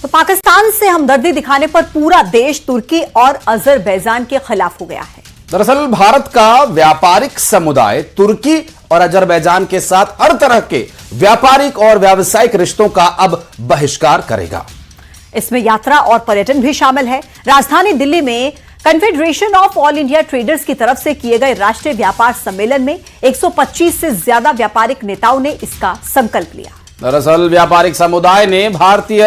तो पाकिस्तान से हमदर्दी दिखाने पर पूरा देश तुर्की और अजरबैजान के खिलाफ हो गया है। दरअसल भारत का व्यापारिक समुदाय तुर्की और अजरबैजान के साथ हर तरह के व्यापारिक और व्यावसायिक रिश्तों का अब बहिष्कार करेगा। इसमें यात्रा और पर्यटन भी शामिल है। राजधानी दिल्ली में confederation of all India traders की तरफ से किए गए राष्ट्रीय व्यापार सम्मेलन में 125 से ज्यादा व्यापारिक नेताओं ने इसका संकल्प लिया। दरअसल व्यापारिक समुदाय ने भारतीय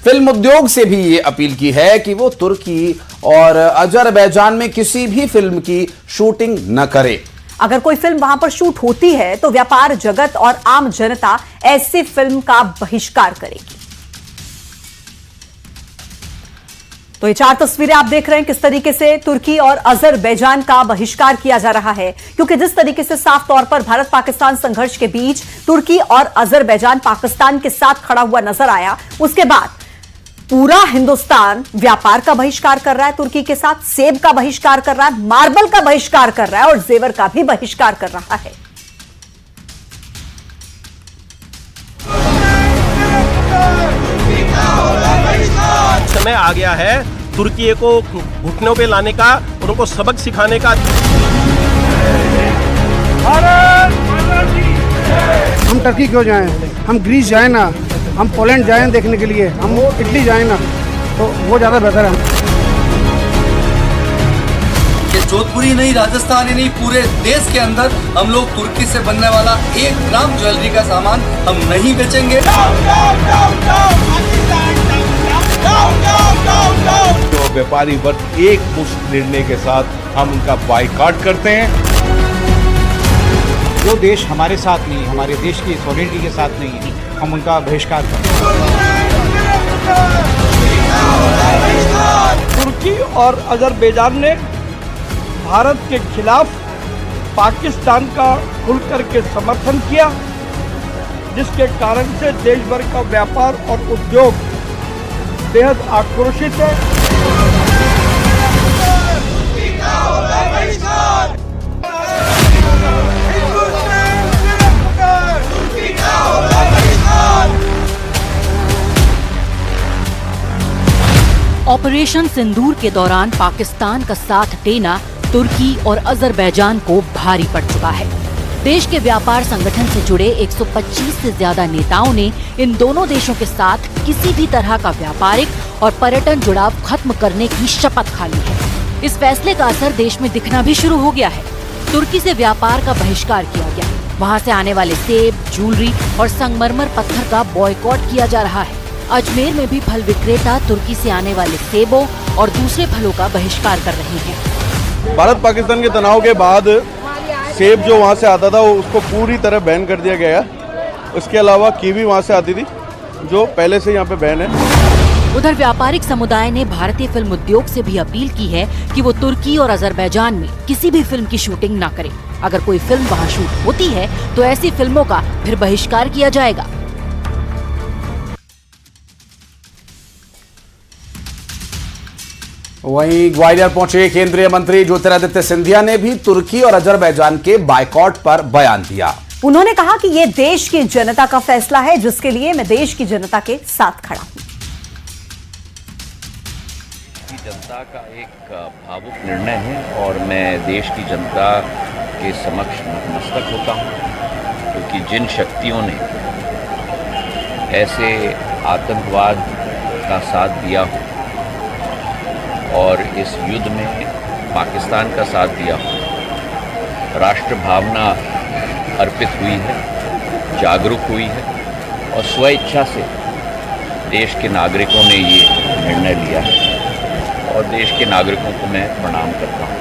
फिल्म उद्योग से भी ये अपील की है कि वो तुर्की और अजरबैजान में किसी भी फिल्म की शूटिंग न करे। अगर कोई फिल्म वहां पर शूट होती है तो व्यापार जगत और आम जनता ऐसी फिल्म का बहिष्कार करेगी। तो ये 4 तस्वीरें आप देख रहे हैं किस तरीके से तुर्की और अजरबैजान का बहिष्कार किया जा रहा है, क्योंकि जिस तरीके से साफ तौर पर भारत पाकिस्तान संघर्ष के बीच तुर्की और अजरबैजान पाकिस्तान के साथ खड़ा हुआ नजर आया, उसके बाद पूरा हिंदुस्तान व्यापार का बहिष्कार कर रहा है तुर्की के साथ, सेब का बहिष्कार कर रहा है, मार्बल का बहिष्कार कर रहा है और जेवर का भी बहिष्कार कर रहा है। समय आ गया है तुर्की को घुटनों पे लाने का, उनको सबक सिखाने का। हम टर्की क्यों जाएं? हम ग्रीस जाएं ना, हम पोलैंड जाएं देखने के लिए, हम वो इटली जाएं ना, तो वो ज़्यादा बेहतर है। ये जोधपुरी नहीं, राजस्थानी नहीं, पूरे देश के अंदर हम लोग तुर्की से बनने वाला 1 ग्राम ज्वेलरी का सामान हम नहीं बेचेंगे। जो व्यापारी वर्ग एक मुश्त निर्णय के साथ हम उनका बायकॉट करते हैं। जो देश हमारे साथ नहीं, हमारे देश की सॉलिडिटी के साथ नहीं है, हम उनका बहिष्कार करते हैं। तुर्की और अजरबैजान ने भारत के खिलाफ पाकिस्तान का खुलकर के समर्थन किया, जिसके कारण से देश भर का व्यापार और उद्योग बेहद आक्रोशित है। ऑपरेशन सिंदूर के दौरान पाकिस्तान का साथ देना तुर्की और अजरबैजान को भारी पड़ चुका है। देश के व्यापार संगठन से जुड़े 125 से ज्यादा नेताओं ने इन दोनों देशों के साथ किसी भी तरह का व्यापारिक और पर्यटन जुड़ाव खत्म करने की शपथ खा ली है। इस फैसले का असर देश में दिखना भी शुरू हो गया है। तुर्की से व्यापार का बहिष्कार किया गया, वहाँ से आने वाले सेब, ज्वेलरी और संगमरमर पत्थर का बॉयकॉट किया जा रहा है। अजमेर में भी फल विक्रेता तुर्की से आने वाले सेबों और दूसरे फलों का बहिष्कार कर रहे हैं। भारत पाकिस्तान के तनाव के बाद सेब जो वहाँ से आता था वो उसको पूरी तरह बैन कर दिया गया है। उसके अलावा कीवी वहाँ से आती थी जो पहले से यहाँ पे बैन है। उधर व्यापारिक समुदाय ने भारतीय फिल्म उद्योग से भी अपील की है कि वो तुर्की और अजरबैजान में किसी भी फिल्म की शूटिंग न करे। अगर कोई फिल्म वहाँ शूट होती है तो ऐसी फिल्मों का फिर बहिष्कार किया जाएगा। वहीं ग्वालियर पहुंचे केंद्रीय मंत्री ज्योतिरादित्य सिंधिया ने भी तुर्की और अजरबैजान के बायकॉट पर बयान दिया। उन्होंने कहा कि यह देश की जनता का फैसला है, जिसके लिए मैं देश की जनता के साथ खड़ा हूं। जनता का एक भावुक निर्णय है और मैं देश की जनता के समक्ष नतमस्तक होता हूं, क्योंकि जिन शक्तियों ने ऐसे आतंकवाद का साथ दिया हो और इस युद्ध में पाकिस्तान का साथ दिया हो, राष्ट्र भावना अर्पित हुई है, जागरूक हुई है और स्वेच्छा से देश के नागरिकों ने ये निर्णय लिया है और देश के नागरिकों को मैं प्रणाम करता हूँ।